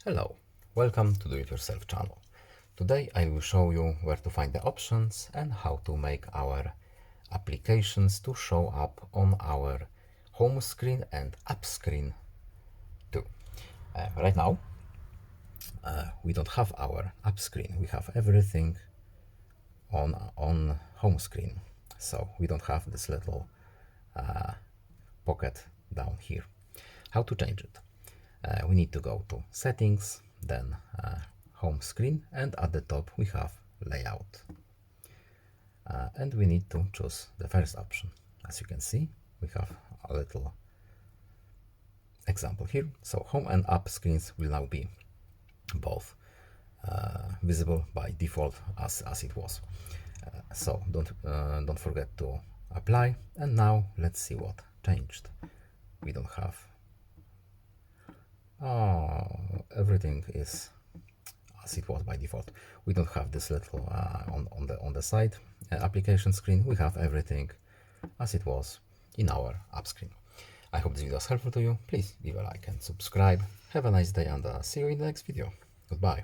Hello, welcome to Do It Yourself channel. Today I will show you where to find the options and how to make our applications to show up on our home screen and app screen too. Right now we don't have our app screen, we have everything on home screen, so we don't have this little pocket down here. How to change it? We need to go to settings, then home screen, and at the top we have layout. And we need to choose the first option. As you can see, we have a little example here. So home and app screens will now be both visible by default as it was. So don't forget to apply. And now let's see what changed. We don't have everything is as it was by default. We don't have this little on the side application screen. We have everything as it was in our app screen. I hope this video was helpful to you. Please leave a like and subscribe. Have a nice day and see you in the next video. Goodbye.